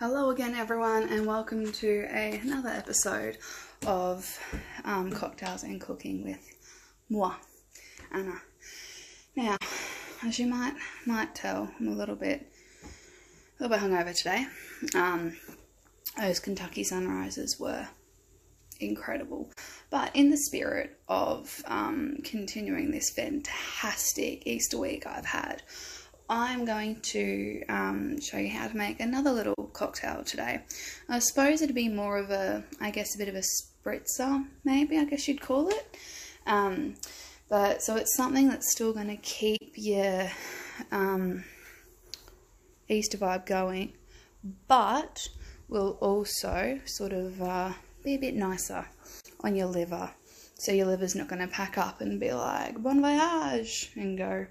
Hello again everyone, and welcome to another episode of Cocktails and Cooking with moi, Anna. Now, as you might tell, I'm a little bit hungover today. Those Kentucky sunrises were incredible, but in the spirit of continuing this fantastic Easter week I've had, I'm going to show you how to make another little cocktail today. I suppose it'd be more of a, a bit of a spritzer, maybe, I guess you'd call it. But so it's something that's still going to keep your Easter vibe going, but will also sort of be a bit nicer on your liver. So your liver's not going to pack up and be like, bon voyage, and go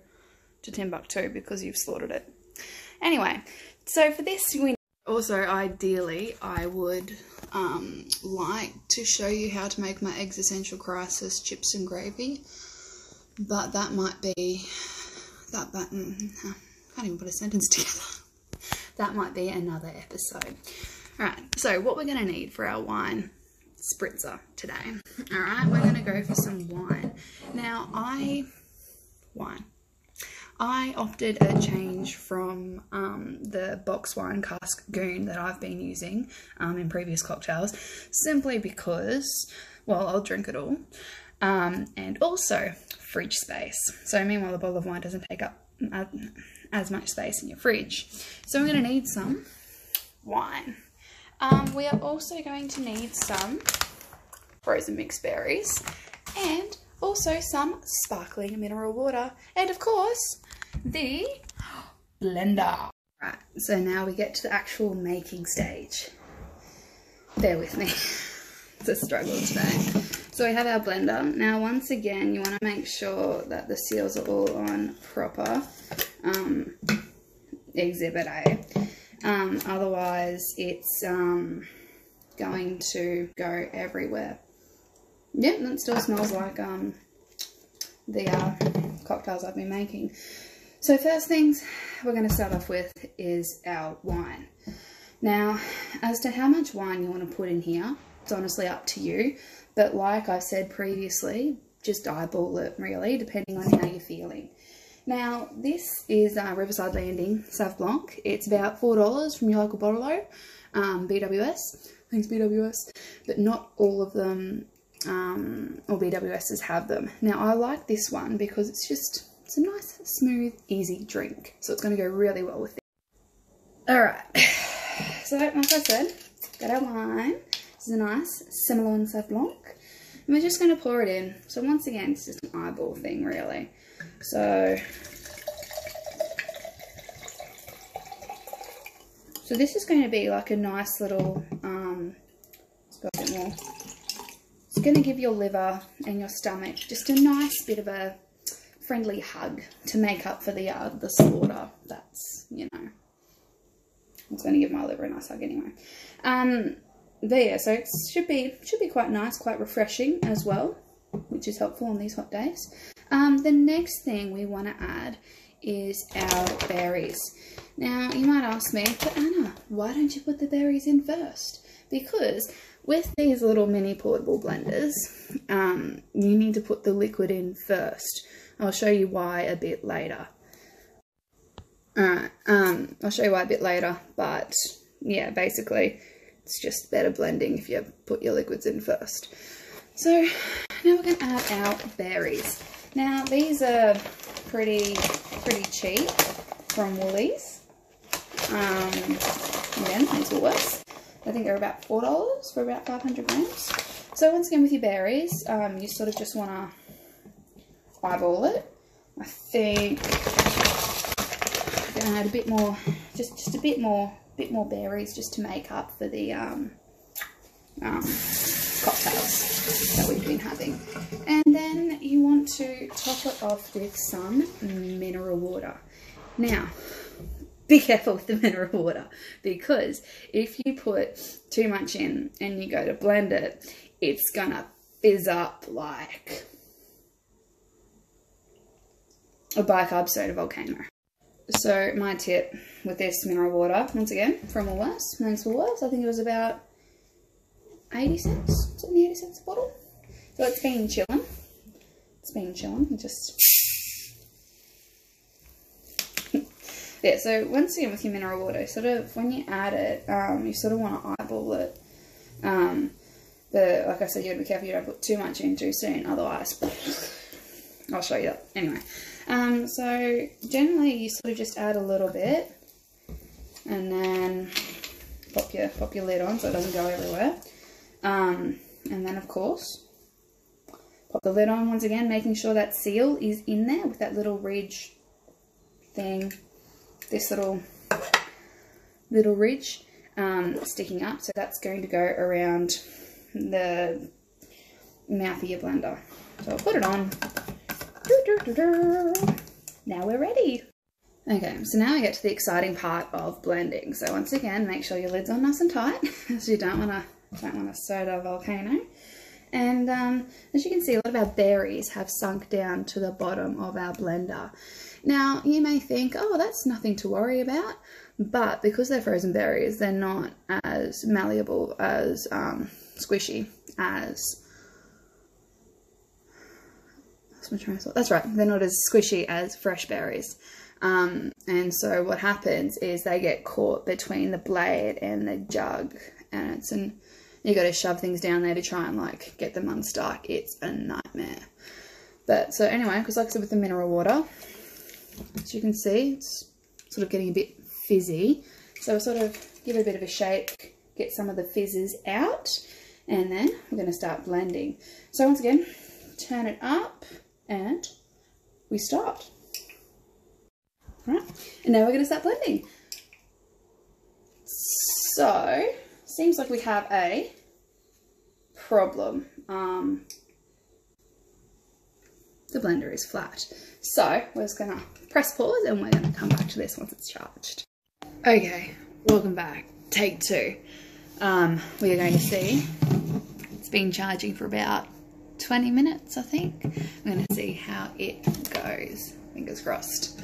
to Timbuktu because you've slaughtered it. Anyway, so for this, also ideally I would like to show you how to make my existential crisis chips and gravy, but that might be I can't even put a sentence together. That might be another episode. Alright, so what we're going to need for our wine spritzer today. Alright, we're going to go for some wine. Now I opted a change from the box wine cask goon that I've been using in previous cocktails, simply because, well, I'll drink it all, and also fridge space. So meanwhile, a bottle of wine doesn't take up as much space in your fridge. So we're going to need some wine. We are also going to need some frozen mixed berries and also some sparkling mineral water, and of course the blender. Right, so now we get to the actual making stage. Bear with me, it's a struggle today. So we have our blender. Now once again, you want to make sure that the seals are all on proper exhibit A. Otherwise it's going to go everywhere. Yep, that still smells like the cocktails I've been making. So first things we're going to start off with is our wine. Now, as to how much wine you want to put in here, it's honestly up to you. But like I said previously, just eyeball it really, depending on how you're feeling. Now, this is Riverside Landing Sauv Blanc. It's about $4 from your local bottler, BWS. Thanks BWS. But not all of them or BWSs have them. Now I like this one because it's a nice, smooth, easy drink. So it's going to go really well with it. Alright, so like I said, got our wine. This is a nice Semillon Sauv Blanc. And we're just going to pour it in. So once again, it's just an eyeball thing really. So this is going to be like a nice little, let's go a bit more. It's going to give your liver and your stomach just a nice bit of a friendly hug to make up for the slaughter. That's, you know, it's going to give my liver a nice hug anyway. But yeah, so it should be quite nice, quite refreshing as well, which is helpful on these hot days. The next thing we want to add is our berries. Now you might ask me, but Anna, why don't you put the berries in first? Because with these little mini portable blenders, you need to put the liquid in first. I'll show you why a bit later. Alright, I'll show you why a bit later, but yeah, basically it's just better blending if you put your liquids in first. So now we're going to add our berries. Now these are pretty cheap from Woolies. Again, these will work. I think they're about $4 for about 500 grams. So once again with your berries, you sort of just want to eyeball it. I think I'm going to add a bit more, just a bit more berries just to make up for the cocktails that we've been having. And then you want to top it off with some mineral water. Now, be careful with the mineral water, because if you put too much in and you go to blend it, it's gonna fizz up like a bicarb soda volcano. So my tip with this mineral water, once again, from Woolworths, thanks Woolworths, I think it was about 80 cents, 70, 80 cents a bottle. So it's been chilling. It's been chilling, just... Yeah, so once again with your mineral water, sort of, when you add it, you sort of want to eyeball it. Like I said, you got to be careful you don't put too much in too soon, otherwise, I'll show you that. Anyway, so generally you sort of just add a little bit, and then pop your lid on so it doesn't go everywhere. And then of course, pop the lid on once again, making sure that seal is in there with that little ridge thing, this little ridge sticking up. So that's going to go around the mouth of your blender. So I'll put it on. Now we're ready. Okay, so now we get to the exciting part of blending. So once again, make sure your lid's on nice and tight, as you don't want to soda volcano. And as you can see, a lot of our berries have sunk down to the bottom of our blender. Now, you may think, oh, that's nothing to worry about, but because they're frozen berries, they're not as malleable, as squishy as... That's right, they're not as squishy as fresh berries. And so what happens is they get caught between the blade and the jug, and you got to shove things down there to try and like get them unstuck. It's a nightmare. But so anyway, because like I said with the mineral water, as you can see, it's sort of getting a bit fizzy. So we'll sort of give it a bit of a shake, get some of the fizzes out, and then we're going to start blending. So once again, turn it up and we start. All right, and now we're going to start blending. So, seems like we have a problem. The blender is flat. So, we're just going to press pause and we're going to come back to this once it's charged. Okay, welcome back. Take two. We are going to see, it's been charging for about 20 minutes, I think. I'm going to see how it goes. Fingers crossed.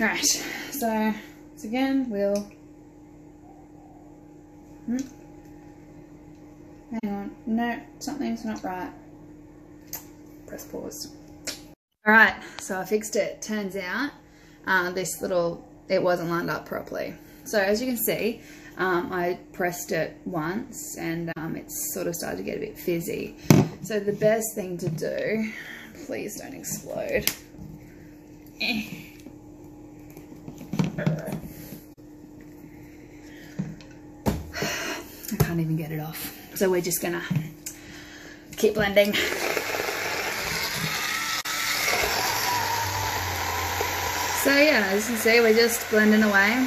Alright, so again, we'll... Hang on. No, something's not right. Press pause. Alright, so I fixed it. Turns out, it wasn't lined up properly. So as you can see, I pressed it once and it's sort of started to get a bit fizzy. So the best thing to do, please don't explode. I can't even get it off. So we're just gonna keep blending. So yeah, as you can see, we're just blending away.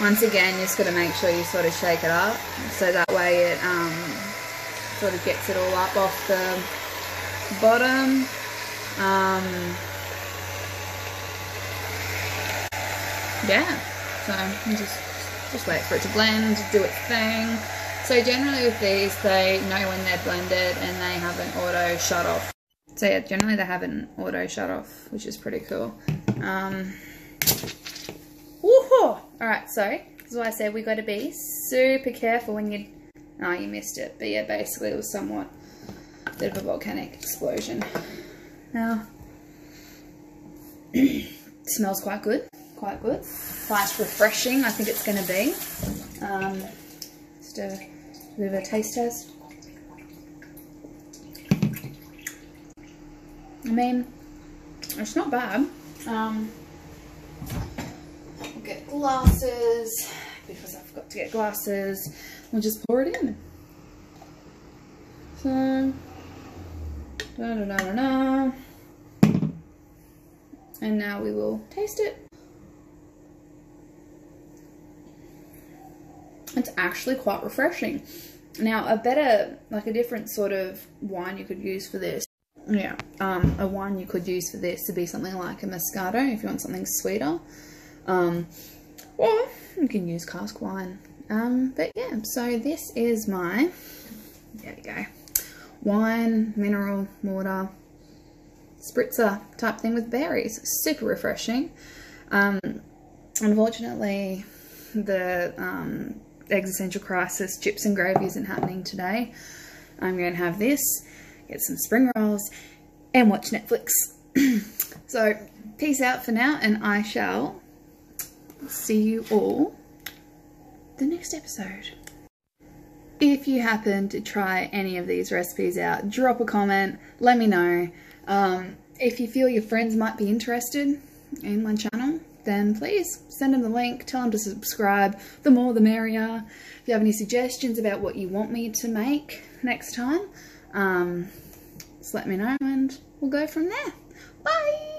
Once again, you just got to make sure you sort of shake it up, so that way it sort of gets it all up off the bottom. Yeah, so you just wait for it to blend, do its thing. So generally with these, they know when they're blended and they have an auto shut off. So yeah, generally they have an auto shut off, which is pretty cool. Woohoo! Alright, so this is why I said we got to be super careful when you... Oh, you missed it. But yeah, basically it was somewhat a bit of a volcanic explosion. Now, smells quite good. Quite good. Quite refreshing, I think it's going to be. Just a bit of a taste test. I mean, it's not bad. We'll get glasses, because I forgot to get glasses. We'll just pour it in. So, da-da-da-da-da. And now we will taste it. It's actually quite refreshing. Now, a different sort of wine you could use for this. Yeah, a wine you could use for this to be something like a Moscato if you want something sweeter. Or you can use cask wine. But yeah, so this is my, there we go, wine, mineral water, spritzer type thing with berries. Super refreshing. Unfortunately, the existential crisis chips and gravy isn't happening today. I'm going to have this, get some spring rolls, and watch Netflix. So, peace out for now, and I shall see you all the next episode. If you happen to try any of these recipes out, drop a comment, let me know. If you feel your friends might be interested in my channel, then please send them the link, tell them to subscribe. The more the merrier. If you have any suggestions about what you want me to make next time, just let me know and we'll go from there. Bye!